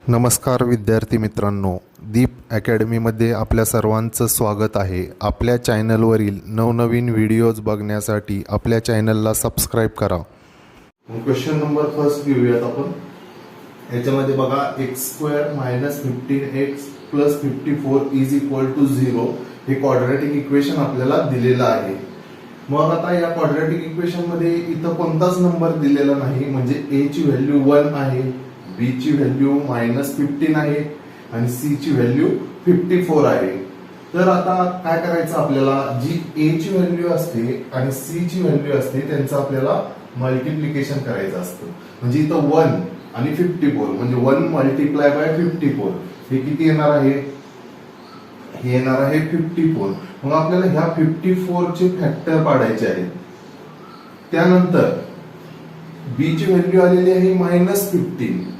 नमस्कार विद्यार्थी मित्रांनो, दीप अकॅडमीमध्ये आपल्या सर्वांचं स्वागत आहे. आपल्या चॅनलवरील नवनवीन व्हिडिओज बघण्यासाठी आपल्या चॅनलला सबस्क्राईब करा. क्वेश्चन नंबर फर्स्ट घेऊयात आपण. याच्यामध्ये बघा x² - 15x + 54 = 0 हे क्वाड्रॅटिक इक्वेशन आपल्याला दिलेलं आहे. मग आता या क्वाड्रॅटिक इक्वेशन मध्ये इथं कोणताच नंबर दिलेला नाही, म्हणजे a ची व्हॅल्यू 1 आहे, b ची व्हॅल्यू -15 आहे आणि c ची व्हॅल्यू 54 आहे. तर आता काय करायचं, आपल्याला जी a ची व्हॅल्यू असते आणि c ची व्हॅल्यू असते त्यांचं आपल्याला मल्टिप्लिकेशन करायचं असतं. म्हणजे इथं 1 आणि 54 म्हणजे 1 × 54 हे किती येणार आहे? हे येणार आहे 54. मग आपल्याला ह्या 54 चे फॅक्टर पाडायचे आहेत. त्यानंतर b ची व्हॅल्यू आलेली आहे -15.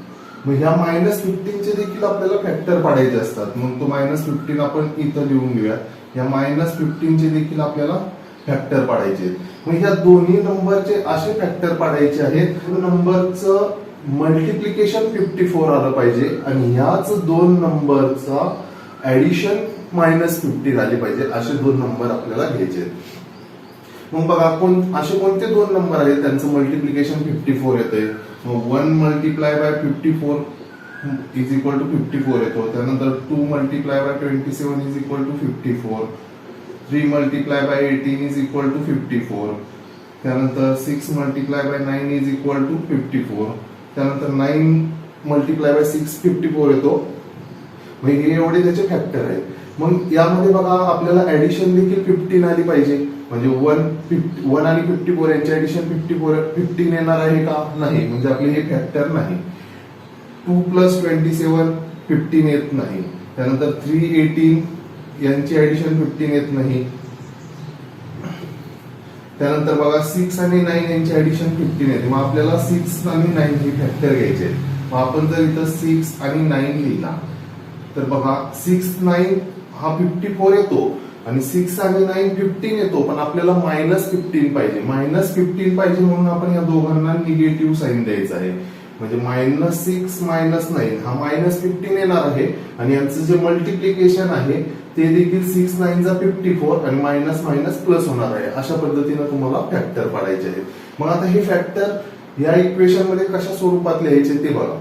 मग ह्या -15 चे देखील आपल्याला फॅक्टर पाडायचे असतात. मग तो -15 आपण इथं लिहून घेऊया. या -15 चे देखील आपल्याला फॅक्टर पाडायचे. मग ह्या दोन्ही नंबरचे असे फॅक्टर पाडायचे आहेत, नंबरचं मल्टिप्लिकेशन 54 आलं पाहिजे आणि ह्याच दोन नंबरचा ऍडिशन -15 आली पाहिजे. असे दोन नंबर आपल्याला घ्यायचे. मग बघा असे कोणते दोन नंबर आहेत त्यांचं मल्टिप्लिकेशन 54 येते. मग 1 × 54 = 54 येतो. त्यानंतर 2 × 27 = 54. 3 × 18 = 54. त्यानंतर 6 × 9 = 54. त्यानंतर 9 × 6 54 येतो. मग हे एवढे त्याचे फॅक्टर आहेत. मग यामध्ये बघा आपल्याला ऍडिशन देखील 15 आली पाहिजे. म्हणजे 1 आणि 54 यांचे ऍडिशन 15 येणार आहे का? नाही, म्हणजे आपले हे फॅक्टर नाही. 2 + 27 15 येत नाही. त्यानंतर 3 18 यांची ऍडिशन 15 येत नाही. त्यानंतर बघा 6 आणि 9 यांची ऍडिशन 15 येते. मग आपल्याला 6 आणि 9 हे फॅक्टर घ्यायचे. मग आपण जर इथं 6 आणि 9 लिहिला तर बघा 6 9 हा 54 येतो आणि 6 आणि 9 15 येतो. पण आपल्याला -15 पाहिजे. -15 पाहिजे म्हणून आपण या दोघांना निगेटिव्ह साइन द्यायचं आहे. म्हणजे -6 - 9 हा -15 येणार आहे आणि यांचं जे मल्टिप्लिकेशन आहे ते देखील 6 9 = 54 आणि मायनस प्लस होणार आहे. अशा पद्धतीने तुम्हाला फॅक्टर पाडायचे आहेत. मग आता हे फॅक्टर या इक्वेशन मध्ये कशा स्वरूपात लिहायचे ते बघा.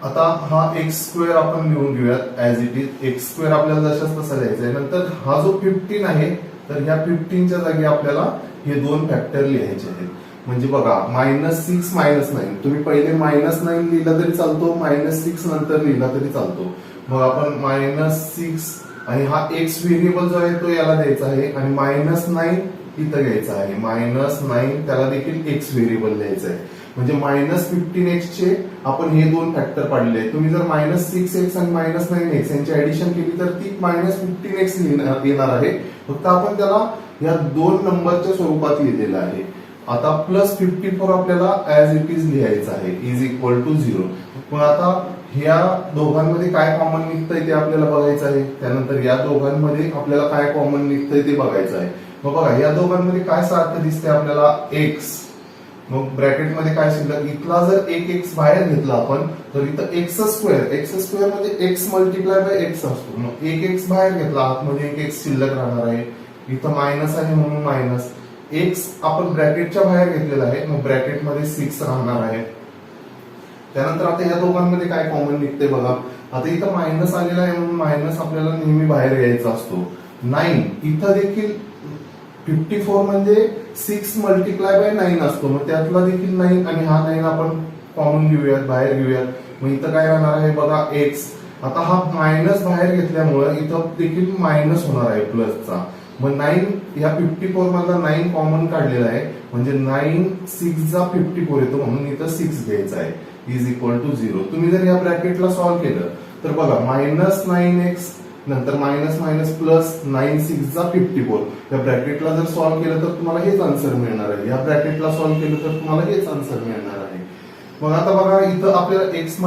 आता हा x² आपण लिहून घेऊयात ऍज इट इज. x² आपल्याला जशाच तसा लिहायचा आहे. नंतर हा जो 15 आहे तर ह्या 15 च्या जागी आपल्याला हे दोन फॅक्टर लिहायचे आहेत. म्हणजे बघा -6 - 9 तुम्ही पहिले -9 लिहिला तरी चालतो, -6 नंतर लिहिला तरी चालतो. मग आपण -6 आणि हा x व्हेरिएबल जो आहे तो याला द्यायचा आहे आणि -9 इथं घ्यायचा आहे. -9 त्याला देखील x व्हेरिएबल द्यायचा आहे. म्हणजे -15x चे आपण हे दोन फॅक्टर पाडले आहेत. तुम्ही जर -6x आणि -9x यांची ऍडिशन केली तर ती -15x येणार आहे. फक्त आपण त्याला या दोन नंबरच्या स्वरूपात लिहिलेलं आहे. आता +54 आपल्याला ऍज इट इज लिहायचं आहे = 0. मग आता ह्या दोघांमध्ये काय कॉमन निघतंय ते आपल्याला बघायचं आहे. त्यानंतर या दोघांमध्ये आपल्याला काय कॉमन निघतंय ते बघायचं आहे. मग बघा या दोघांमध्ये काय सारखं दिसतंय आपल्याला? x. मग ब्रॅकेटमध्ये काय शिल्लक? इथला जर एक x बाहेर घेतला आपण तर इथं x² म्हणजे x × x असतो. मग एक x बाहेर घेतला आतमध्ये एक x शिल्लक राहणार आहे. इथं मायनस आहे म्हणून मायनस. x आपण ब्रॅकेटच्या बाहेर घेतलेला आहे. मग ब्रॅकेटमध्ये 6 राहणार आहे. त्यानंतर आता या दोघांमध्ये काय कॉमन निघते बघा. आता इथं मायनस आलेला आहे म्हणून मायनस आपल्याला नेहमी बाहेर घ्यायचा असतो. 9 इथं देखील 54 म्हणजे 6 × 9 असतो. मग त्यातला देखील 9 आणि हा 9 आपण कॉमन घेऊयात, बाहेर घेऊयात. मग इथं काय राहणार आहे बघा x. आता हा मायनस बाहेर घेतल्यामुळे इथं देखील मायनस होणार आहे प्लसचा. मग 9 या 54 मधला 9 कॉमन काढलेला आहे. म्हणजे 9 6 = 54 येतो म्हणून इथं 6 घ्यायचा आहे = 0. तुम्ही जर या ब्रॅकेटला सॉल्व्ह केलं तर बघा -9x नंतर मायनस प्लस 9 6 = 54. या ब्रॅकेटला जर सॉल्व्ह केलं तर तुम्हाला हेच आन्सर मिळणार आहे. या ब्रॅकेटला सॉल्व्ह केलं तर तुम्हाला हेच आन्सर मिळणार आहे. मग आता बघा इथं आपल्याला x -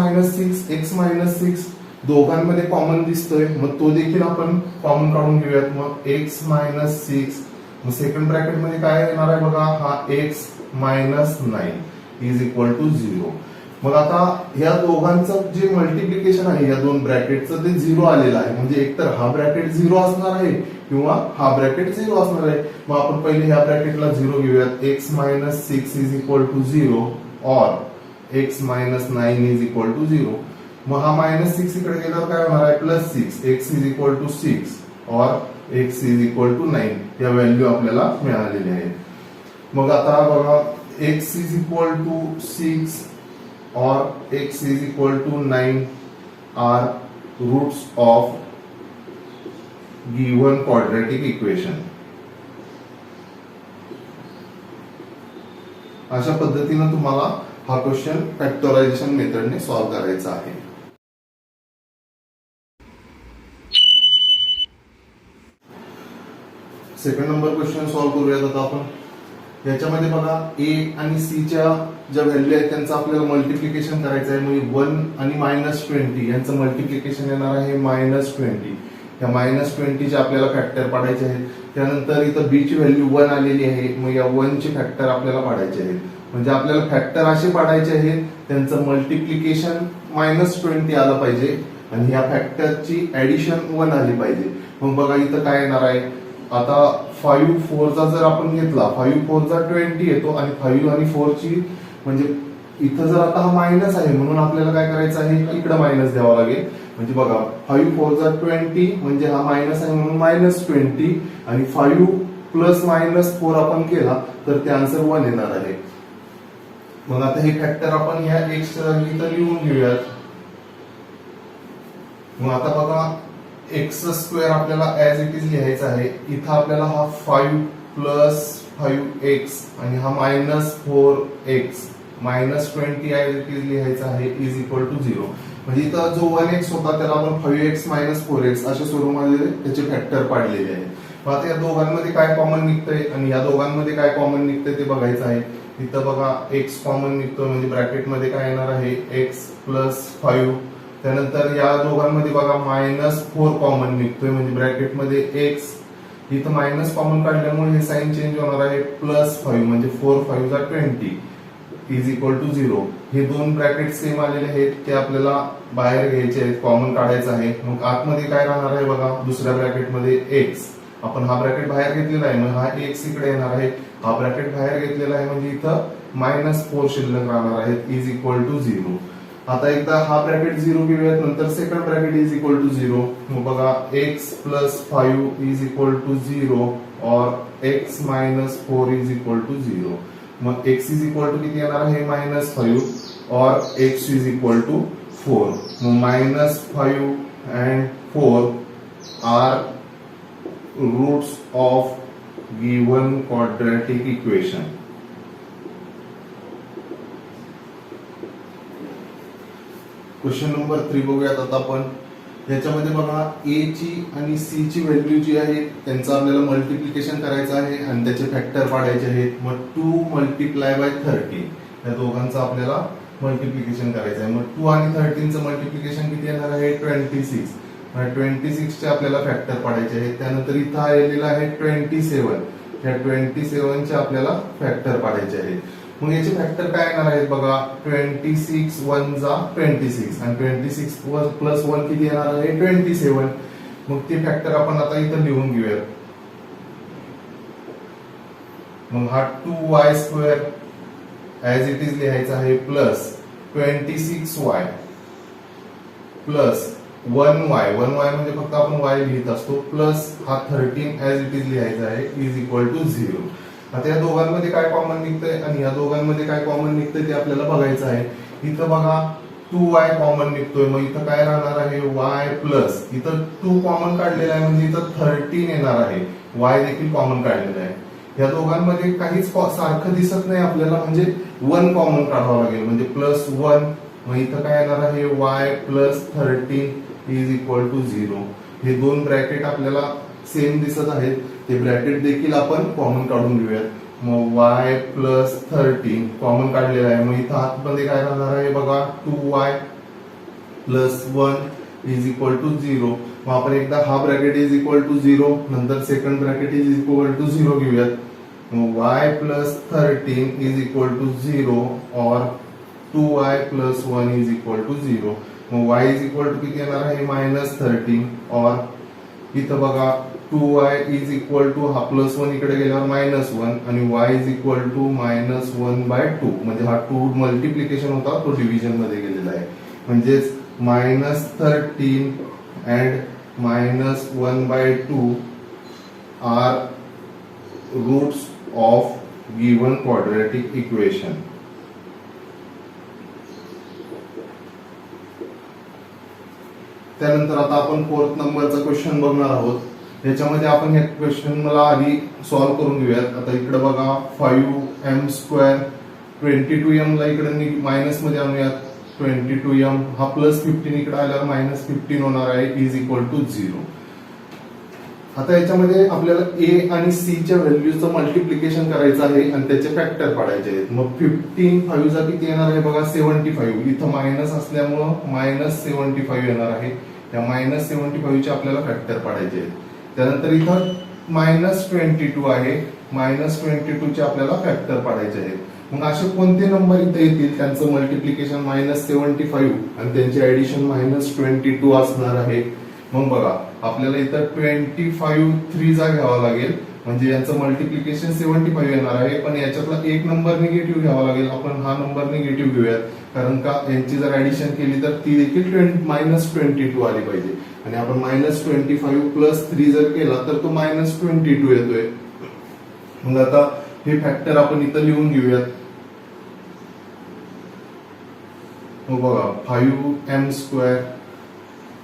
6 दोघांमध्ये कॉमन दिसतोय. मग तो देखील आपण कॉमन काढून घेऊयात. मग x - 6. मग सेकंड ब्रॅकेट मध्ये काय येणार आहे बघा, हा x - 9 = 0. मग आता या दोघांचं जे मल्टिप्लिकेशन आहे या दोन ब्रॅकेटचं ते 0 आलेलं आहे, म्हणजे एकतर हा ब्रॅकेट 0 असणार आहे किंवा हा ब्रॅकेट 0 असणार आहे. मग आपण पहिले ह्या ब्रॅकेटला 0 घेऊयात. x minus 6 is equal to 0 or x minus 9 is equal to 0. मग हा -6 इकडे गेल्यावर काय होणार आहे, +6. x इज इक्वल टू 6 और x इज इक्वल टू 9 या व्हॅल्यू आपल्याला मिळालेली आहे. मग आता बघा, x इज इक्वल टू 6 और x is equal to 9 are roots of given quadratic equation. अशा पद्धतीने तुम्हाला हा क्वेश्चन फॅक्टरायझेशन मेथडने सॉल्व्ह करायचा आहे. सेकंड नंबर क्वेश्चन सॉल्व्ह करूयात आता आपण. याच्यामध्ये बघा, ए आणि सी च्या ज्या व्हॅल्यू आहेत त्यांचं आपल्याला मल्टिप्लिकेशन करायचं आहे. म्हणजे 1 आणि -20 यांचं मल्टिप्लिकेशन येणार आहे -20. या -20 चे आपल्याला फॅक्टर पाडायचे आहेत. त्यानंतर इथं बी ची व्हॅल्यू 1 आलेली आहे, मग या 1 चे फॅक्टर आपल्याला पाडायचे आहेत. म्हणजे आपल्याला फॅक्टर असे पाडायचे आहेत त्यांचं मल्टिप्लिकेशन -20 आलं पाहिजे आणि या फॅक्टरची ऍडिशन 1 आली पाहिजे. मग बघा इथं काय येणार आहे, आता 5 4 चा जर आपण घेतला, 5 4 चा 20 येतो आणि 5 आणि 4 ची म्हणजे इथं जर आता हा मायनस आहे म्हणून आपल्याला काय करायचं आहे, इकडे मायनस द्यावा लागेल. म्हणजे बघा 5 4 चा 20 म्हणजे हा मायनस आहे म्हणून -20 आणि 5 प्लस -4 आपण केला तर ते आन्सर 1 येणार आहे. मग आता हे फॅक्टर आपण या x च्या जागी इथं लिहून घेऊयात. मग आता बघा, एक्स स्क्वेअर आपल्याला ऍज इट इज लिहायचा आहे. इथं आपल्याला हा 5 प्लस 5x आणि हा -4x -20 ऍज इट इज लिहायचा आहे इज इक्वल टू 0. म्हणजे इथं जो 1x होता त्याला आपण 5x - 4x अशा स्वरूपामध्ये त्याचे फॅक्टर पाडलेले आहे. मग आता या दोघांमध्ये काय कॉमन निघतंय आणि या दोघांमध्ये काय कॉमन निघतंय ते बघायचं आहे. इथं बघा x कॉमन निघतोय म्हणजे ब्रॅकेटमध्ये काय येणार आहे, x प्लस 5. त्यानंतर या दोघांमध्ये बघा -4 कॉमन निघतोय म्हणजे ब्रॅकेटमध्ये x. इथं मायनस कॉमन काढल्यामुळे हे साइन चेंज होणार आहे, +5 म्हणजे 4 5 चा 20 इज इक्वल टू 0. हे दोन ब्रॅकेट सेम आलेले आहेत ते आपल्याला बाहेर घ्यायचे आहेत, कॉमन काढायचं आहे. मग आतमध्ये काय राहणार आहे बघा, दुसऱ्या ब्रॅकेटमध्ये x. आपण हा ब्रॅकेट बाहेर घेतलेला आहे मग हा x इकडे येणार आहे. हा ब्रॅकेट बाहेर घेतलेला आहे म्हणजे इथं -4 शिल्लक राहणार आहेत इज इक्वल टू 0. आता एकदा हा ब्रॅकेट 0 घेऊयात, नंतर second bracket is equal to 0. मग बघा x plus 5 is equal to 0 or x minus 4 is equal to 0. मग x इज इक्वल टू किती येणार आहे, -5 और x इज इक्वल टू 4. मग -5 and 4 are roots of given quadratic equation. Question number 3 बघूयात आता आपण. याच्यामध्ये बघा, ए ची आणि सी ची व्हॅल्यू जी आहे त्यांचं आपल्याला मल्टिप्लिकेशन करायचं आहे आणि त्याचे फॅक्टर पाडायचे आहेत. मग 2 × 30 या दोघांचं आपल्याला मल्टिप्लिकेशन करायचं आहे. मग 2 आणि 13 चं मल्टिप्लिकेशन किती येणार आहे, 26. 26 चे आपल्याला फॅक्टर पाडायचे आहेत. त्यानंतर इथं आलेला आहे 27. त्या 27 चे आपल्याला फॅक्टर पाडायचे आहेत. मग याचे फॅक्टर काय येणार आहेत बघा, 26 1 जा 26 आणि 26 प्लस 1 किती येणार आहे, 27. मग ते फॅक्टर आपण आता इथं लिहून घेऊयात. मग हा 2y² ऍज इट इज लिहायचा आहे प्लस 26y प्लस 1y म्हणजे फक्त आपण y लिहित असतो प्लस हा 13 ऍज इट इज लिहायचा आहे इज इक्वल टू 0. आता या दोघांमध्ये काय कॉमन निघतंय आणि या दोघांमध्ये काय कॉमन निघतंय ते आपल्याला बघायचं आहे. इथं बघा 2y कॉमन निघतोय मग इथं काय राहणार आहे, y प्लस इथं 2 कॉमन काढलेला आहे म्हणजे इथं 13 येणार आहे. y देखील कॉमन काढलेला आहे. या दोघांमध्ये काहीच सारखं दिसत नाही आपल्याला म्हणजे 1 कॉमन काढावं लागेल म्हणजे +1. मग इथं काय येणार आहे, y plus 13 is equal to 0. हे दोन ब्रॅकेट आपल्याला सेम दिसत आहेत, ते ब्रॅकेट देखील आपण कॉमन काढून घेऊयात. मग y प्लस 13 कॉमन काढलेला आहे मग इथं आतमध्ये काय राहणार आहे बघा, 2y plus 1 is equal to 0. मग आपण एकदा हा ब्रॅकेट इज इक्वल टू 0 नंतर second bracket is equal to 0 घेऊयात. मग y plus 13 is equal to 0 or 2y plus 1 is equal to 0. मग y इज इक्वल टू किती येणार आहे -13. और इथं बघा 2y इज इक्वल टू हा प्लस 1 इकडे गेल्यावर -1 आणि y इज इक्वल टू -1/2. म्हणजे हा 2 मल्टिप्लिकेशन होता तो डिव्हिजन मध्ये गेलेला आहे. म्हणजेच -13 and -1/2 are roots of given quadratic equation. त्यानंतर आता आपण 4th नंबरचा क्वेश्चन बघणार आहोत. याच्यामध्ये आपण हे क्वेश्चन मला आधी सॉल्व्ह करून घेऊयात. आता इकडे बघा 5m² 22m ला इकडे मायनस मध्ये आणूयात. 22m हा +15 इकडे आल्यावर -15 होणार आहे इज इक्वल टू 0. आता याच्यामध्ये आपल्याला a आणि c च्या व्हॅल्यूजचं मल्टिप्लिकेशन करायचं आहे आणि त्याचे फॅक्टर पाडायचे आहेत. मग 15 5 चा किती येणार आहे बघा 75. इथं मायनस असल्यामुळं -75 येणार आहे. त्या -75 चे आपल्याला फॅक्टर पाडायचे आहेत. त्यानंतर इथं -22 आहे. -22 चे आपल्याला फॅक्टर पाडायचे आहेत. मग असे कोणते नंबर इथे येतील त्यांचं मल्टिप्लिकेशन -75 आणि त्यांचे ऍडिशन -22 असणार आहे. मग बघा आपल्याला इथं 25 3 घ्यावा लागेल. म्हणजे यांचं मल्टिप्लिकेशन 75 येणार आहे. पण याच्यातला एक नंबर निगेटिव्ह घ्यावा लागेल. आपण हा नंबर निगेटिव्ह घेऊयात. कारण का यांची जर ऍडिशन केली तर ती देखील -22 आली पाहिजे. आणि आपण -25 + 3 जर केला तर तो -22 येतोय. मग आता हे फॅक्टर आपण इथं लिहून घेऊयात. बघा 5m².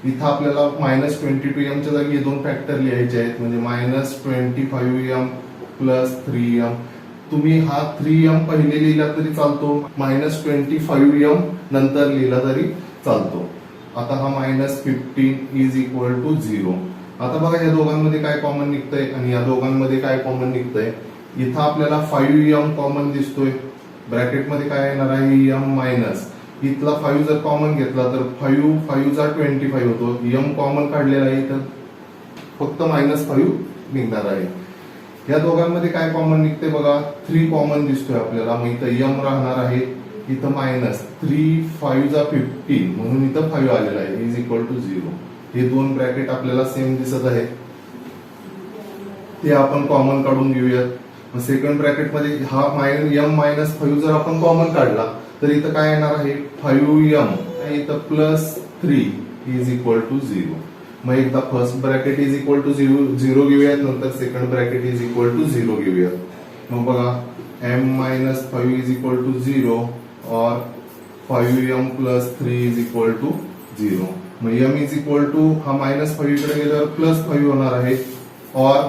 इथं आपल्याला -22m च्या जागी हे दोन फॅक्टर लिहायचे आहेत. म्हणजे -25m + 3m. तुम्ही हा 3m पहिले लिहिला तरी चालतो. -25m नंतर लिहिला तरी चालतो. आता हा -15 इज इक्वल टू 0. आता बघा या दोघांमध्ये काय कॉमन निघतंय आणि या दोघांमध्ये काय कॉमन निघतंय. इथं आपल्याला 5m कॉमन दिसतोय. ब्रॅकेटमध्ये काय येणार आहे m-. इथला 5 जर कॉमन घेतला तर 5 चा 25 होतो. m कॉमन काढलेला आहे तर फक्त -5 निघणार आहे. या दोघांमध्ये काय कॉमन निघते बघा 3 कॉमन दिसतोय आपल्याला. मग इथं m राहणार आहे. इथं -3 5 चा 15 म्हणून इथं 5 आलेला आहे इज इक्वल टू 0. हे दोन ब्रॅकेट आपल्याला सेम दिसत आहेत. ते आपण कॉमन काढून घेऊयात. सेकंड ब्रॅकेट मध्ये हा m-5 जर आपण कॉमन काढला तर इथं काय येणार आहे 5m इथं +3 इज इक्वल टू 0. मग एकदा first bracket is equal to 0 घेऊयात. नंतर second bracket is equal to 0 घेऊयात. मग बघा m-5 इज इक्वल टू 0 और 5m + 3 इज इक्वल टू 0. मग m इज इक्वल टू हा -5 इकडे गेल्यावर +5 होणार आहे. और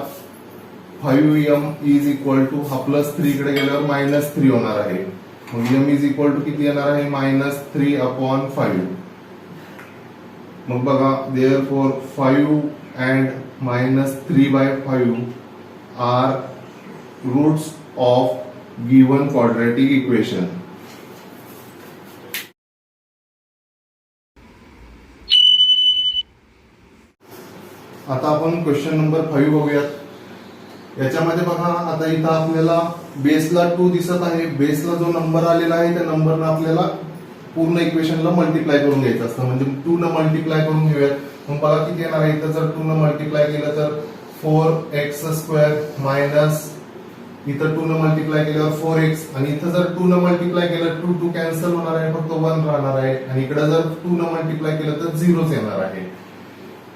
5m इज इक्वल टू हा +3 इकडे गेल्यावर -3 होणार आहे. मग m इज इक्वल टू किती येणार आहे -3/5. मग बघा therefore 5 and -3/5 are roots of given quadratic equation. आता आपण क्वेश्चन नंबर 5 बघूयात. याच्यामध्ये बघा आता इथं आपल्याला बेसला 2 दिसत आहे. बेसला जो नंबर आलेला आहे त्या नंबरला आपल्याला पूर्ण इक्वेशनला मल्टिप्लाय करून घ्यायचं असतं. म्हणजे 2 न मल्टिप्लाय करून घेऊयात. मग बघा किती येणार आहे. इथं जर 2 न मल्टिप्लाय केलं तर 4x² मायनस इथं 2 न मल्टिप्लाय केल्यावर 4x आणि इथं जर 2 न मल्टिप्लाय केलं 2 कॅन्सल होणार आहे. फक्त 1 राहणार आहे. आणि इकडे जर 2 न मल्टिप्लाय केलं तर 0 येणार आहे.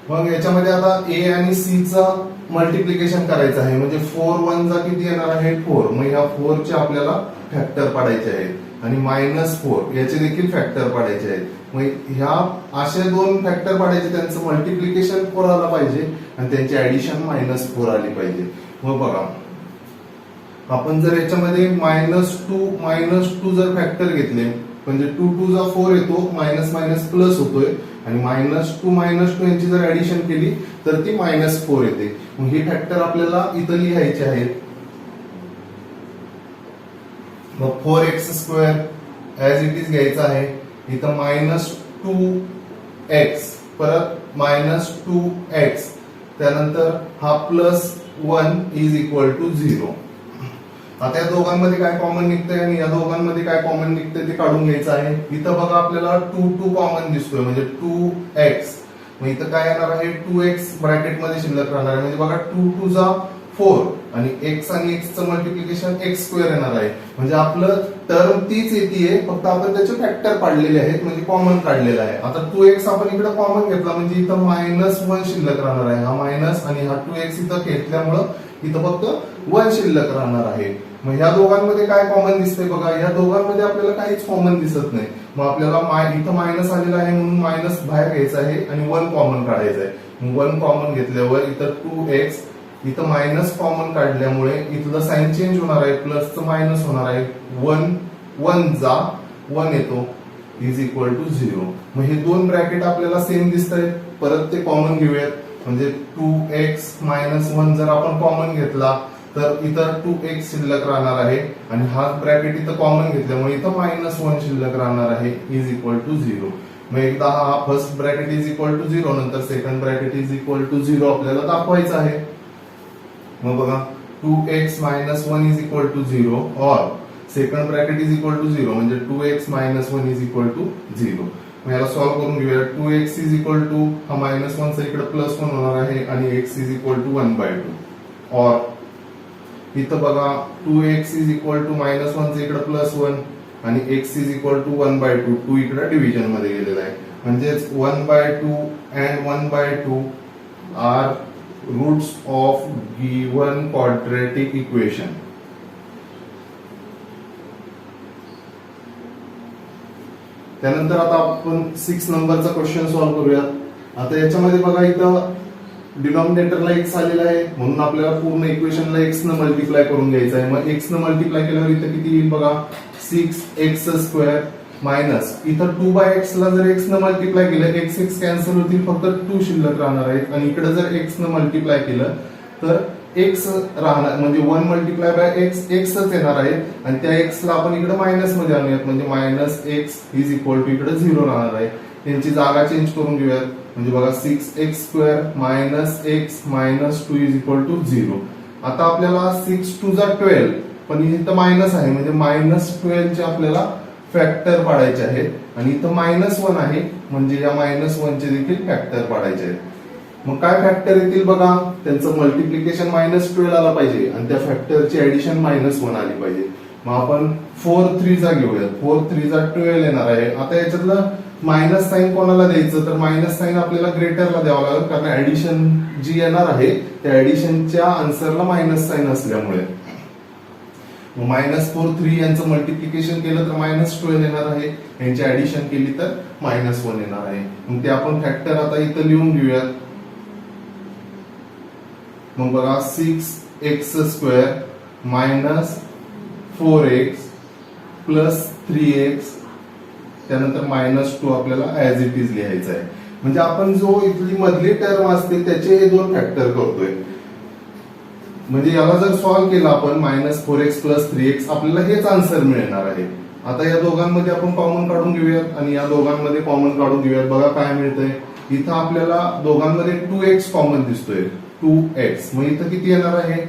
मग याच्यामध्ये आता a आणि c चा मल्टिप्लिकेशन करायचं आहे. म्हणजे 4 1 चा किती येणार आहे 4. मग ह्या 4 चे आपल्याला फॅक्टर पाडायचे आहेत. आणि -4 याचे देखील फॅक्टर पाडायचे आहेत. मग ह्या असे दोन फॅक्टर पाडायचे त्यांचं मल्टिप्लिकेशन 4 आला पाहिजे आणि त्यांची ऍडिशन -4 आली पाहिजे. मग बघा आपण जर याच्यामध्ये -2 जर फॅक्टर घेतले म्हणजे 2 2 चा 4 येतो. मायनस प्लस होतोय. आणि -2 यांची जर ऍडिशन केली तर ती -4 येते. मग हे फॅक्टर आपल्याला इथं लिहायचे आहेत. मग 4x² ऍज इट इज घ्यायचा आहे. इथं -2x परत -2x त्यानंतर हा +1 इज इक्वल टू 0. आता या दोघांमध्ये काय कॉमन निघतंय आणि या दोघांमध्ये काय कॉमन निघतंय ते काढून घ्यायचं आहे. इथं बघा आपल्याला 2 कॉमन दिसतोय म्हणजे 2x. मग इथं काय येणार आहे 2x ब्रॅकेटमध्ये शिल्लक राहणार आहे म्हणजे बघा 2 जा 4 आणि x आणि x चं मल्टिप्लिकेशन x स्क्वेअर येणार आहे. म्हणजे आपलं टर्म तीच येते फक्त आपण त्याचे फॅक्टर काढलेले आहेत म्हणजे कॉमन काढलेला आहे. आता 2x आपण इकडे कॉमन घेतला म्हणजे इथं -1 शिल्लक राहणार आहे. हा मायनस आणि हा 2x इथं घेतल्यामुळं इथं फक्त 1 शिल्लक राहणार आहे. मग ह्या दोघांमध्ये काय कॉमन दिसतंय बघा, या दोघांमध्ये आपल्याला काहीच कॉमन दिसत नाही. मग आपल्याला इथं मायनस आलेला आहे म्हणून मायनस बाहेर घ्यायचा आहे आणि 1 कॉमन काढायचं आहे. मग 1 कॉमन घेतल्यावर इथं 2x, इथं मायनस कॉमन काढल्यामुळे इथलं साइन चेंज होणार आहे, प्लसचं मायनस होणार आहे. 1 जा 1 येतो इज इक्वल टू 0. मग हे दोन ब्रॅकेट आपल्याला सेम दिसत आहेत. परत ते कॉमन घेऊयात म्हणजे 2x - 1 जर आपण कॉमन घेतला तर इथं 2x शिल्लक राहणार आहे आणि हा ब्रॅकेट इथं कॉमन घेतल्यामुळे इथं -1 शिल्लक राहणार आहे इज इक्वल टू 0. मग एकदा हा first bracket is equal to 0 नंतर second bracket is equal to 0 आपल्याला दाखवायचं आहे. मग बघा 2x - 1 इज इक्वल टू 0 और second bracket is equal to 0 म्हणजे 2x - 1 इज इक्वल टू 0. मग याला सॉल्व्ह करून घेऊया. 2x इज इक्वल टू हा -1 चा इकडे +1 होणार आहे आणि x इज इक्वल टू 1/2 और इथं बघा 2x इज इक्वल टू -1 चा इकडे +1 आणि x इज इक्वल टू 1/2. 2 इकडे डिव्हिजन मध्ये गेलेला आहे म्हणजेच 1/2 and 1/2 are roots of given quadratic equation. त्यानंतर आता आपण 6 नंबरचा क्वेश्चन सॉल्व्ह करूयात. आता याच्यामध्ये बघा इथं डिनॉमिनेटरला x आलेला आहे म्हणून आपल्याला पूर्ण इक्वेशनला x न मल्टिप्लाय करून घ्यायचं आहे. मग x न मल्टिप्लाय केल्यावर इथं किती येईल बघा 6x² मायनस इथं 2/x ला जर x न मल्टिप्लाय केलं x कॅन्सल होतील फक्त 2 शिल्लक राहणार आहेत आणि इकडे जर x न मल्टिप्लाय केलं तर x राहणार म्हणजे 1 मल्टिप्लाय बाय x च येणार आहे आणि त्या x ला आपण इकडे मायनस मध्ये आणूयात म्हणजे -x इज इक्वल टू इकडे 0 राहणार आहे. त्यांची जागा चेंज करून घेऊयात म्हणजे बघा 6x² - x - 2 is equal to 0. आता आपल्याला 6 2 जा 12 पण इथं मायनस आहे म्हणजे -12 चे आपल्याला फॅक्टर पाडायचे आहेत आणि इथं -1 आहे म्हणजे या -1 चे देखील फॅक्टर पाडायचे आहेत. मग काय फॅक्टर येतील बघा त्यांचं मल्टिप्लिकेशन -12 आला पाहिजे आणि त्या फॅक्टरची ऍडिशन -1 आली पाहिजे. मग आपण 4 3 जा घेऊयात. 4 3 जा 12 येणार आहे. आता याच्यातलं मायनस साइन कोणाला द्यायचं तर मायनस साइन आपल्याला ग्रेटरला द्यावं लागेल कारण ऍडिशन जी येणार आहे त्या ऍडिशनच्या आन्सरला मायनस साइन असल्यामुळे. -4 3 यांचं मल्टिप्लिकेशन केलं तर -12 येणार आहे. यांची ऍडिशन केली तर -1 येणार आहे. मग ते आपण फॅक्टर आता इथं लिहून घेऊयात. मग बघा 6x² - 4x + 3x त्यानंतर -2 आपल्याला ऍज इट इज लिहायचं आहे. म्हणजे आपण जो इथली मधली टर्म असते त्याचे हे दोन फॅक्टर करतोय. म्हणजे याला जर सॉल्व्ह केला आपण -4x + 3x आपल्याला हेच आन्सर मिळणार आहे. आता या दोघांमध्ये आपण कॉमन काढून घेऊयात आणि या दोघांमध्ये कॉमन काढून घेऊयात. बघा काय मिळतंय इथं आपल्याला दोघांमध्ये 2x कॉमन दिसतोय 2x. मग इथं किती येणार आहे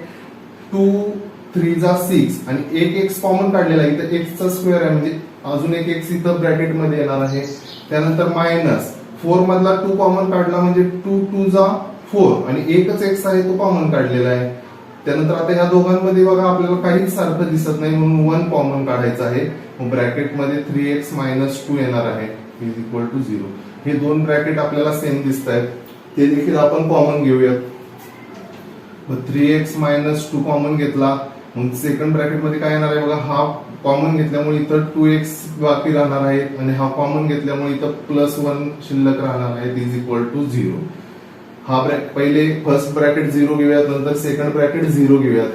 2 3 जा 6 आणि एक x कॉमन काढलेला आहे इथं x चा स्क्वेअर आहे म्हणजे अजून एक x इथं ब्रॅकेट मध्ये येणार आहे. त्यानंतर -4 मधला 2 कॉमन काढला म्हणजे 2 2 जा 4 आणि एकच x आहे तो कॉमन काढलेला आहे. त्यानंतर आता ह्या दोघांमध्ये बघा आपल्याला काहीच सारखं दिसत नाही म्हणून 1 कॉमन काढायचं आहे. मग ब्रॅकेट मध्ये 3x - 2 येणार आहे इज इक्वल टू 0. हे दोन ब्रॅकेट आपल्याला सेम दिसत आहेत ते देखील आपण कॉमन घेऊयात. मग 3x - 2 कॉमन घेतला मग सेकंड ब्रॅकेट मध्ये काय येणार आहे बघा हा कॉमन घेतल्यामुळे इथं 2x बाकी राहणार आहे आणि हा कॉमन घेतल्यामुळे इथं +1 शिल्लक राहणार आहे इज इक्वल टू 0. हा पहिले फर्स्ट ब्रॅकेट 0 घेऊयात नंतर सेकंड ब्रॅकेट 0 घेऊयात.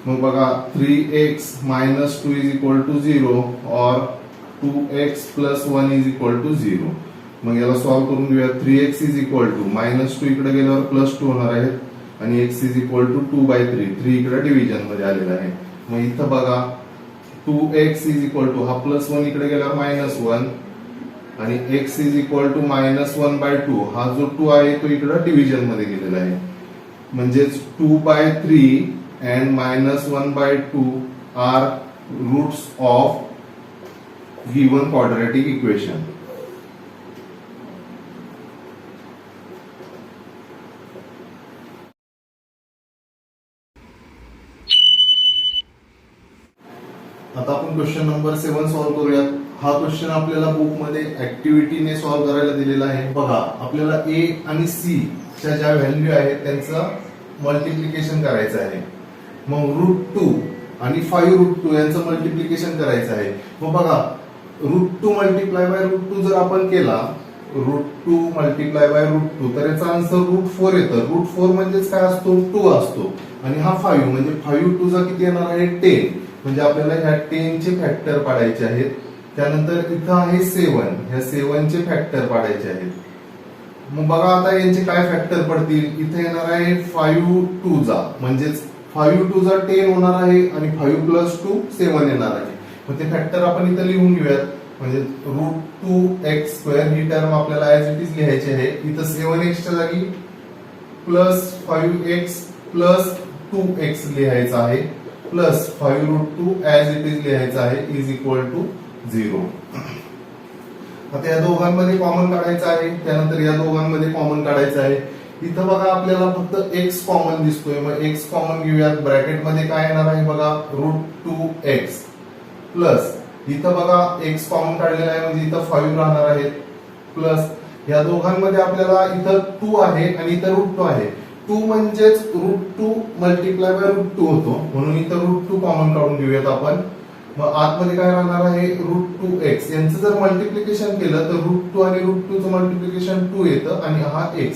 मग बघा 3x - 2 इज इक्वल टू 0 और 2x + 1 इज इक्वल टू 0. मग याला सॉल्व्ह करून घेऊयात. 3x इज इक्वल टू -2 इकडे गेल्यावर +2 होणार आहे आणि x इज इक्वल टू 2/3. 3 इकडे डिव्हिजन मध्ये आलेला आहे. मग इथं बघा 2x इज इक्वल टू हा +1 इकडे गेल्यावर -1 आणि x इज इक्वल टू -1/2 हा जो 2 आहे तो इकडे डिव्हिजन मध्ये गेलेला आहे म्हणजेच 2/3 and -1/2 are roots of given quadratic equation. आता आपण क्वेश्चन नंबर 7 सॉल्व्ह करूयात. हा क्वेश्चन आपल्याला बुक मध्ये ऍक्टिव्हिटीने सॉल्व्ह करायला दिलेला आहे. बघा, आपल्याला ए आणि सी च्या ज्या व्हॅल्यू आहेत त्यांचं मल्टिप्लिकेशन करायचं आहे. मग √2 आणि 5√2 यांचं मल्टिप्लिकेशन करायचं आहे. मग बघा, √2 मल्टिप्लाय बाय √2 जर आपण केला, √2 मल्टिप्लाय बाय √2, तर याचा आन्सर √4 येतं. √4 म्हणजेच काय असतो, 2 असतो. आणि हा 5 म्हणजे 5 चा किती येणार आहे, 10. म्हणजे आपल्याला ह्या 10 चे फॅक्टर पाडायचे आहेत. त्यानंतर इथं आहे 7, ह्या 7 चे फॅक्टर पाडायचे आहेत. मग बघा आता यांचे काय फॅक्टर पडतील. इथे येणार आहे 5 चा, म्हणजेच 5 चा 10 होणार आहे आणि 5 + 2 7 येणार आहे. मग ते फॅक्टर आपण इथं लिहून घेऊयात. म्हणजे √2x² ही टर्म आपल्याला ऍज इट इज लिहायची आहे. इथं 7x च्या जागी +5x + 2x लिहायचं आहे, प्लस 5√2 ऍज इट इज लिहायचं आहे, इज इक्वल टू 0. आता या दोघांमध्ये कॉमन काढायचं आहे. त्यानंतर या दोघांमध्ये कॉमन काढायचं आहे. इथं बघा आपल्याला फक्त x कॉमन दिसतोय. मग x कॉमन घेऊयात. ब्रॅकेट मध्ये काय येणार आहे बघा, √2x प्लस इथं बघा x कॉमन काढलेला आहे म्हणजे इथं 5 राहणार आहेत, प्लस या दोघांमध्ये आपल्याला इथं 2 आहे आणि इथं √2 आहे. 2 म्हणजेच √2 मल्टिप्लाय बाय √2 होतो, म्हणून इथं √2 कॉमन काढून घेऊयात आपण. मग आतमध्ये काय राहणार आहे, √2x. यांचं जर मल्टिप्लिकेशन केलं तर √2 आणि √2 चं मल्टिप्लिकेशन 2 येतं आणि हा x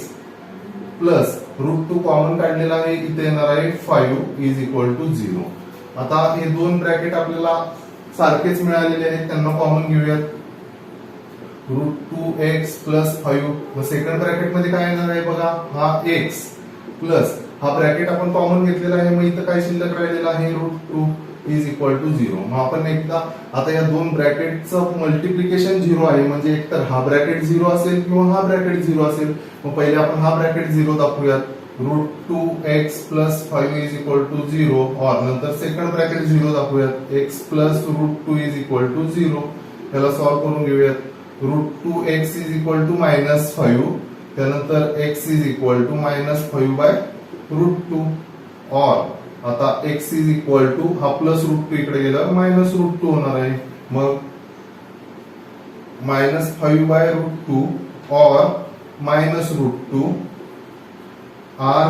प्लस √2 कॉमन काढलेला आहे, इथे येणार आहे 5 इज इक्वल टू 0. आता हे दोन ब्रॅकेट आपल्याला सारखेच मिळालेले आहेत, त्यांना कॉमन घेऊयात. √2x + 5. मग सेकंड ब्रॅकेट मध्ये काय येणार आहे बघा, हा x प्लस हा ब्रॅकेट आपण कॉमन घेतलेला आहे. मग इथं काय शिल्लक राहिलेला आहे, √2 इज इक्वल टू 0. मग आपण एकदा आता या दोन ब्रॅकेटचं मल्टिप्लिकेशन 0 आहे, म्हणजे एकतर हा ब्रॅकेट 0 असेल किंवा हा ब्रॅकेट 0 असेल. मग पहिले आपण हा ब्रॅकेट 0 दाखवूयात. √2x + 5 is equal to 0. और नंतर सेकंड ब्रॅकेट 0 दाखवूयात, x + √2 इज इक्वल टू 0. त्याला सॉल्व्ह करून घेऊयात. √2x is equal to -5. त्यानंतर x इज इक्वल टू -5/√2. और आता x इज इक्वल टू हा +√2 इकडे गेल्यावर -√2 होणार आहे. मग -5/√2 और -√2 are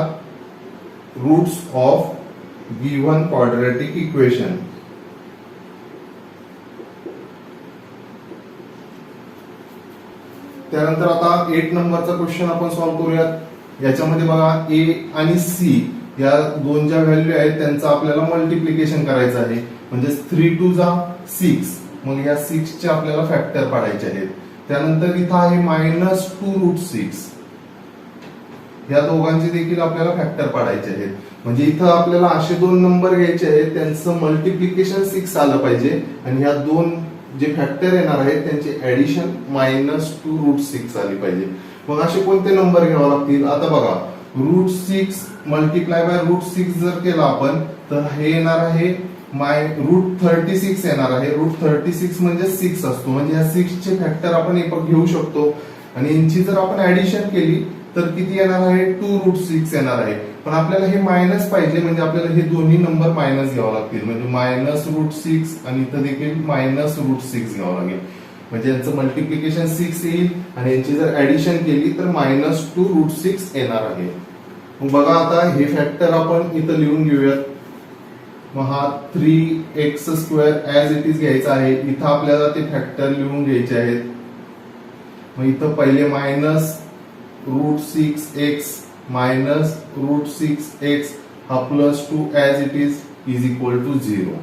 roots of given quadratic equation. त्यानंतर आता 8 नंबरचा क्वेश्चन आपण सॉल्व्ह करूयात. याच्यामध्ये बघा, a आणि c या दोन ज्या व्हॅल्यू आहेत त्यांचं आपल्याला मल्टिप्लिकेशन करायचं आहे. म्हणजे 3 × 6. मग या 6 चे आपल्याला फॅक्टर पाडायचे आहेत. त्यानंतर इथं आहे -2√6. या दोघांचे देखील आपल्याला फॅक्टर पाडायचे आहेत. म्हणजे इथं आपल्याला असे दोन नंबर घ्यायचे आहेत, त्यांचं मल्टिप्लिकेशन 6 आलं पाहिजे आणि ह्या दोन जे फॅक्टर येणार आहेत त्यांचे ऍडिशन -2√6 आली पाहिजे. मग असे कोणते नंबर घ्यावे लागतील, आता बघा, √6 मल्टिप्लाय बाय √6 जर केला आपण तर हे येणार आहे √36 येणार आहे. √36 म्हणजे 6 असतो, म्हणजे या 6 चे फॅक्टर आपण घेऊ शकतो. आणि यांची जर आपण ऍडिशन केली तर किती येणार आहे, 2√6 येणार आहे. पण आपल्याला हे मायनस पाहिजे, म्हणजे आपल्याला हे दोन्ही नंबर मायनस घ्यावे लागतील. म्हणजे -√6 आणि इथं देखील -√6 घ्यावं लागेल. म्हणजे यांचं मल्टिप्लिकेशन 6 येईल आणि यांची जर ऍडिशन केली तर -2√6 येणार आहे. मग बघा, आता हे फॅक्टर आपण इथं लिहून घेऊयात. मग हा 3x² ऍज इट इज घ्यायचा आहे. इथं आपल्याला ते फॅक्टर लिहून घ्यायचे आहेत. मग इथं पहिले -√6x -√6x हा +2 as it is equal to 0.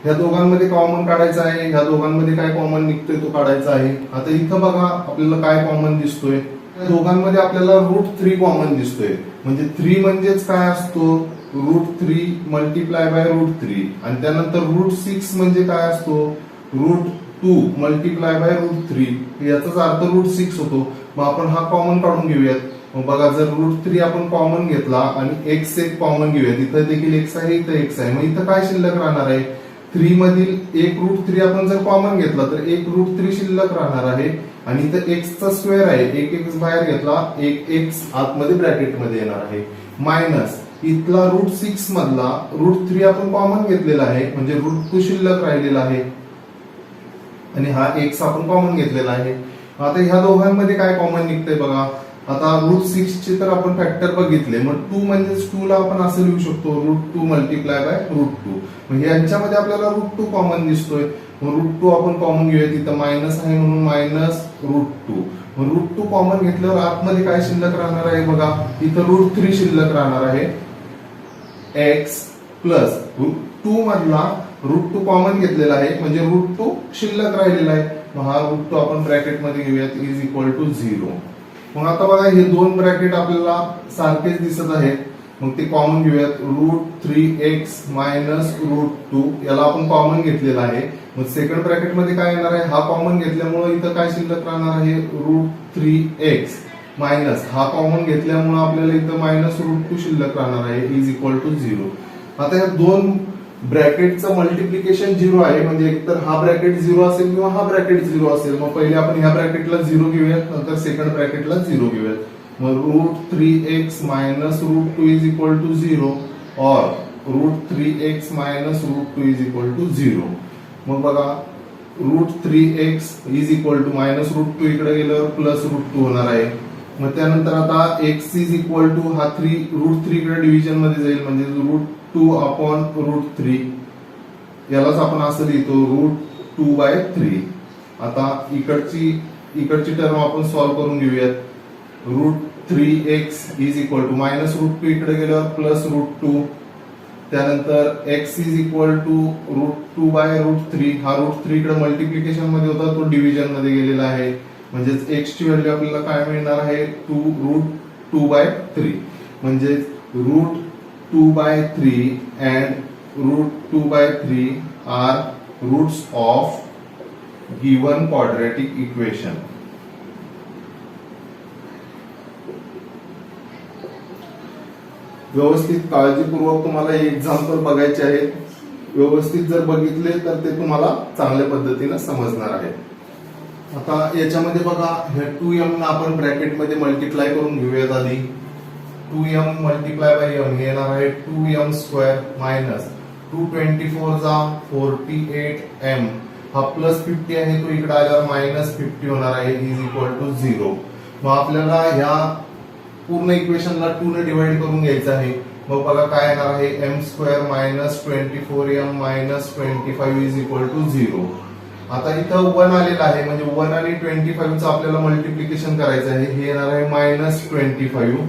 ह्या दोघांमध्ये कॉमन काढायचं आहे. ह्या दोघांमध्ये काय कॉमन निघतोय तो काढायचा आहे. आता इथं बघा, आपल्याला काय कॉमन दिसतोय, या दोघांमध्ये आपल्याला √3 कॉमन दिसतोय. म्हणजे 3 म्हणजेच काय असतो, √3 मल्टिप्लाय बाय √3. आणि त्यानंतर √6 म्हणजे काय असतो, √2 मल्टिप्लाय बाय √3. याचाच अर्थ √6 होतो. मग आपण हा कॉमन काढून घेऊयात. मग बघा जर √3 आपण कॉमन घेतला आणि एक्स एक कॉमन घेऊया, तिथं देखील एक्स आहे, इथं एक्स आहे, मग इथं काय शिल्लक राहणार आहे, 3 मधील एक √3 आपण जर कॉमन घेतला तर एक √3 शिल्लक राहणार आहे आणि इथं एक्सचा स्क्वेअर आहे, एक एक्स बाहेर घेतला, एक एक्स आतमध्ये ब्रॅकेटमध्ये येणार आहे, मायनस इथला √6 मधला √3 आपण कॉमन घेतलेला आहे म्हणजे √2 शिल्लक राहिलेला आहे आणि हा एक्स आपण कॉमन घेतलेला आहे. आता ह्या दोघांमध्ये काय कॉमन निघतंय बघा, आता √6 चे तर आपण फॅक्टर बघितले, मग 2 म्हणजे 2 ला आपण असं लिहू शकतो √2 मल्टिप्लाय बाय √2. मग यांच्यामध्ये आपल्याला √2 कॉमन दिसतोय, मग √2 आपण कॉमन घेऊया, तिथं मायनस आहे म्हणून मायनस √2. मग √2 कॉमन घेतल्यावर आतमध्ये काय शिल्लक राहणार आहे बघा, इथं √3 शिल्लक राहणार आहे, एक्स प्लस 2 मधला √2 कॉमन घेतलेला आहे म्हणजे √2 शिल्लक राहिलेला आहे, मग हा √2 आपण ब्रॅकेटमध्ये घेऊयात इज इक्वल टू 0. मग आता बघा हे दोन ब्रॅकेट आपल्याला सारखेच दिसत आहेत, मग ते कॉमन घेऊयात, √3x मायनस √2 याला आपण कॉमन घेतलेला आहे, मग सेकंड ब्रॅकेट मध्ये काय येणार आहे, हा कॉमन घेतल्यामुळे इथं काय शिल्लक राहणार आहे, √3x मायनस हा कॉमन घेतल्यामुळे आपल्याला इथं मायनस √2 शिल्लक राहणार आहे इज इक्वल टू 0. आता या दोन ब्रॅकेटचं मल्टिप्लिकेशन 0 आहे म्हणजे एकतर हा ब्रॅकेट 0 असेल किंवा हा ब्रॅकेट 0 असेल, मग पहिले आपण ह्या ब्रॅकेटला 0 घेऊयात, नंतर सेकंड ब्रॅकेटला 0 घेऊयात. मग √3x minus √2 is equal to 0 और √3x minus √2 is equal to 0. मग बघा √3x is equal to minus √2 इकडे गेल्यावर प्लस √2 होणार आहे. मग त्यानंतर आता x इज इक्वल टू हा √3 इकडे डिव्हिजन मध्ये जाईल म्हणजे √2 अपॉन √3, यालाच आपण असं लिहितो √2/3. आता इकडची टर्म आपण सॉल्व्ह करून घेऊयात, √3x is equal to minus √2 इकडे गेल्यावर प्लस √2, त्यानंतर x इज इक्वल टू √2/√3, हा √3 इकडे मल्टिप्लिकेशन मध्ये होता तो डिव्हिजन मध्ये गेलेला आहे म्हणजेच x ची व्हॅल्यू आपल्याला काय मिळणार आहे, √2/3 म्हणजे √2/3 and √2/3 are roots of given quadratic equation. व्यवस्थित काळजीपूर्वक तुम्हाला हे एक्झाम्पल बघायचे आहे, व्यवस्थित जर बघितले तर ते तुम्हाला चांगल्या पद्धतीने समजणार आहे. आता याच्यामध्ये बघा ह्या 2m ना आपण ब्रॅकेट मध्ये मल्टिप्लाय करून घेऊयात आधी, 2m मल्टिप्लाय बाय m हे येणार आहे 2m² मायनस 224 जा 48m, हा प्लस 50 आहे तो इकडे आल्यावर मायनस 50 होणार आहे इज इक्वल टू 0. मग आपल्याला ह्या पूर्ण इक्वेशनला 2 ने डिवाइड करून घ्यायचं आहे, मग बघा काय येणार आहे, m² minus 24m minus 25 is equal to 0. आता इथं 1 आलेला आहे म्हणजे 1 आणि 25 चं आपल्याला मल्टिप्लिकेशन करायचं आहे, हे येणार आहे मायनस 25,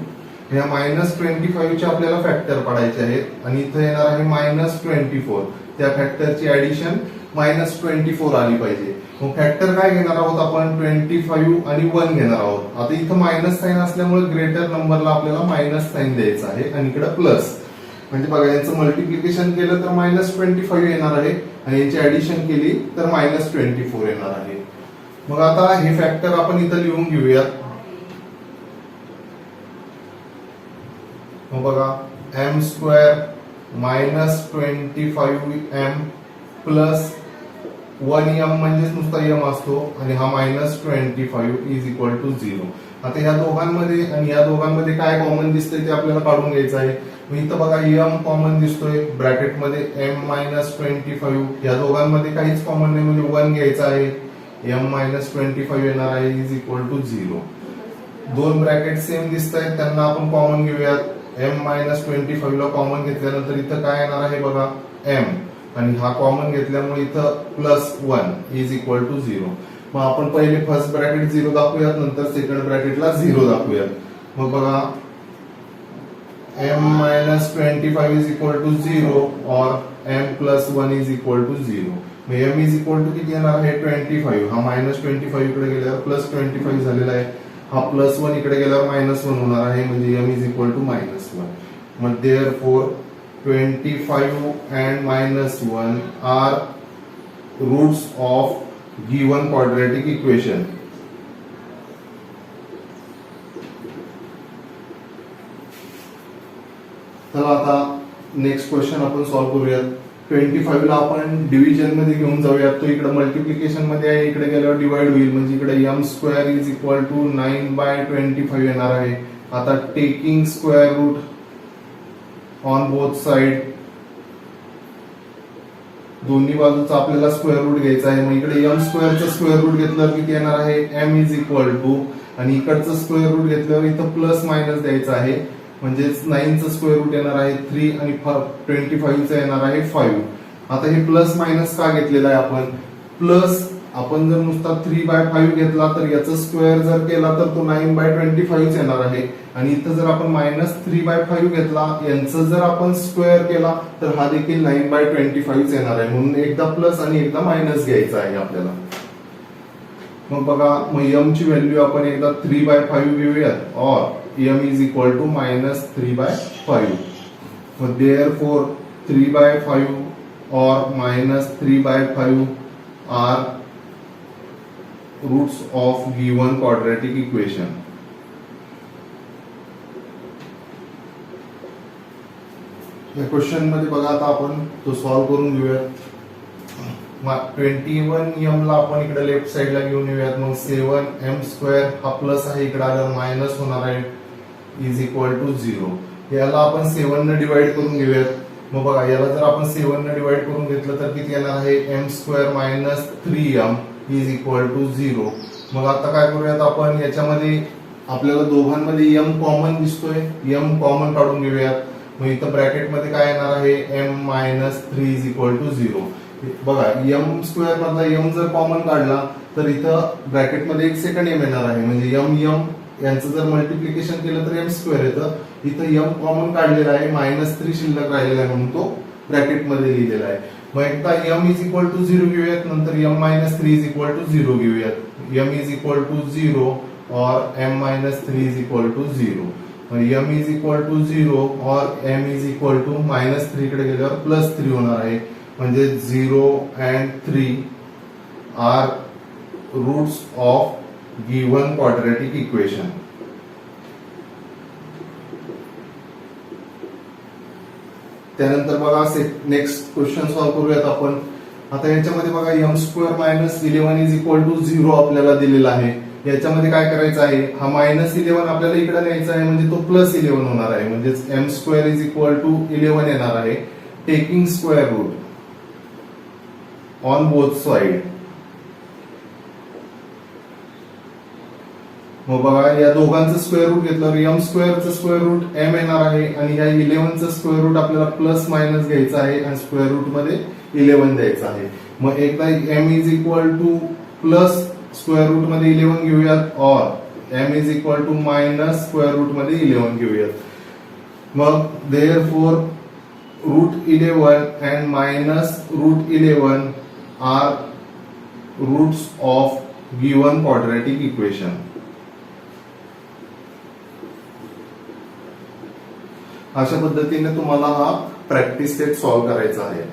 ह्या मायनस 25 चे आपल्याला फॅक्टर पडायचे आहेत आणि इथं येणार आहे मायनस 24, त्या फॅक्टरची ऍडिशन मायनस 24 आली पाहिजे. मग फॅक्टर काय घेणार आहोत आपण, 25 आणि 1 घेणार आहोत. आता इथं मायनस साइन असल्यामुळे ग्रेटर नंबरला आपल्याला मायनस साइन द्यायचं आहे आणि इकडे प्लस, म्हणजे बघा यांचं मल्टिप्लिकेशन केलं तर मायनस 25 येणार आहे आणि यांची ऍडिशन केली तर मायनस 24 येणार आहे. मग आता हे फॅक्टर आपण इथं लिहून घेऊयात. मग बघा m² minus 25m plus 1m म्हणजेच नुसता m असतो आणि हा मायनस 25 इज इक्वल टू 0. आता ह्या दोघांमध्ये आणि या दोघांमध्ये काय कॉमन दिसतंय ते आपल्याला काढून घ्यायचं आहे. मग इथं बघा m कॉमन दिसतोय ब्रॅकेटमध्ये m मायनस 25, या दोघांमध्ये काहीच कॉमन नाही म्हणजे 1 घ्यायचा आहे, m मायनस 25 येणार आहे इज इक्वल टू 0. दोन ब्रॅकेट सेम दिसत आहेत त्यांना आपण कॉमन घेऊयात, m मायनस 25 ला कॉमन घेतल्यानंतर इथं काय येणार आहे बघा m आणि हा कॉमन घेतल्यामुळे इथं प्लस 1 इज इक्वल टू 0. मग आपण पहिले फर्स्ट ब्रॅकेट 0 दाखवूयात, नंतर सेकंड ब्रॅकेटला 0 दाखवूयात. मग बघा m minus 25 is equal to 0 और m plus 1 is equal to 0. मग m इज इक्वल टू किती येणार आहे 25, हा मायनस 25 इकडे गेल्यावर प्लस 25 झालेला आहे, हा प्लस 1 इकडे गेल्यावर मायनस 1 होणार आहे म्हणजे m is equal to minus 1. मग therefore 25 and minus 1 are roots of given quadratic equation. चला आता नेक्स्ट क्वेश्चन आपण सॉल्व्ह करूयात. 25 ला आपण डिव्हिजन मध्ये घेऊन जाऊयात. तो इकडे मल्टिप्लिकेशन मध्ये आहे, इकडे गेल्यावर डिवाइड होईल, म्हणजे इकडे m² इज इक्वल टू 9/25 येणार आहे. आता taking square root on both side, दोन्ही बाजूचा आपल्याला स्क्वेअर रूट घ्यायचा आहे. मग इकडे m² चा स्क्वेअर रूट घेतल्यावर किती येणार आहे, m इज इक्वल टू, आणि इकडचं स्क्वेअर रूट घेतल्यावर इथं प्लस मायनस द्यायचं आहे, म्हणजेच 9 चं स्क्वेअर रूट येणार आहे 3 आणि 25 चं येणार आहे 5. आता हे प्लस मायनस का घेतलेलं आहे आपण, प्लस आपण जर नुसता 3/5 घेतला तर याचा स्क्वेअर जर केला तर तो 9/25 येणार आहे, आणि इथं जर आपण -3/5 घेतला, यांचं जर आपण स्क्वेअर केला तर हा देखील 9/25 येणार आहे. म्हणून एकदा प्लस आणि एकदा मायनस घ्यायचा आहे आपल्याला. मग बघा, मग m ची व्हॅल्यू आपण एकदा 3/5 घेऊयात, और m इज इक्वल टू -3/5. मग therefore 3/5 और -3/5 are roots of given quadratic equation. या क्वेश्चन मध्ये बघा, आता आपण तो सॉल्व्ह करून घेऊयात. 21m ला आपण इकडे लेफ्ट साइडला घेऊन येऊयात. मग 7m² हा प्लस आहे, इकडे आल्यावर मायनस होणार आहे, इज इक्वल टू 0. याला आपण 7 ने डिवाइड करून घेऊयात. मग बघा, याला जर आपण 7 ने डिवाइड करून घेतलं तर किती येणार आहे, m² - 3m is equal to 0. मग आता काय करूयात आपण, याच्यामध्ये आपल्याला दोघांमध्ये m कॉमन दिसतोय, m कॉमन काढून घेऊयात. मग इथं ब्रॅकेट मध्ये काय येणार आहे, m - 3 इज इक्वल टू 0. बघा, m² मधला m जर कॉमन काढला तर इथं ब्रॅकेट मध्ये एक सेकंड m येणार आहे, म्हणजे m यांचं जर मल्टिप्लिकेशन केलं तर m² येतं. इथं m कॉमन काढलेला आहे, -3 शिल्लक राहिलेला आहे म्हणून तो ब्रॅकेट मध्ये लिहिलेला आहे. मग एकदा m इज इक्वल टू 0 घेऊयात, नंतर m - 3 इज इक्वल टू 0 घेऊयात. m इज इक्वल टू 0 और m - 3 is equal to 0. m is equal to 0 और m इज इक्वल टू -3 कडे गेल्यावर +3 होणार आहे, म्हणजे 0 and 3 are roots of given quadratic equation. त्यानंतर बघा, नेक्स्ट क्वेश्चन सॉल्व्ह करूयात आपण. आता याच्यामध्ये बघा, m² - 11 इज इक्वल टू 0 आपल्याला दिलेला आहे. याच्यामध्ये काय करायचं आहे, हा -11 आपल्याला इकडे न्यायचा आहे, म्हणजे तो +11 होणार आहे, म्हणजेच m² इज इक्वल टू 11 येणार आहे. Taking square root on both side. मग बघा, या दोघांचं स्क्वेअर रूट घेतल्यावर m² चं स्क्वेअर रूट m येणार आहे, आणि या 11 चं स्क्वेअर रूट आपल्याला प्लस मायनस घ्यायचं आहे, आणि स्क्वेअर रूट मध्ये 11 द्यायचं आहे. मग एकदा m is equal to plus square root मध्ये 11 घेऊयात, और m is equal to minus square root मध्ये 11 घेऊयात. मग therefore √11 and -√11 are roots of given quadratic equation. अशा पद्धतीने तुम्हाला हा प्रॅक्टिस सेट सॉल्व्ह करायचा आहे.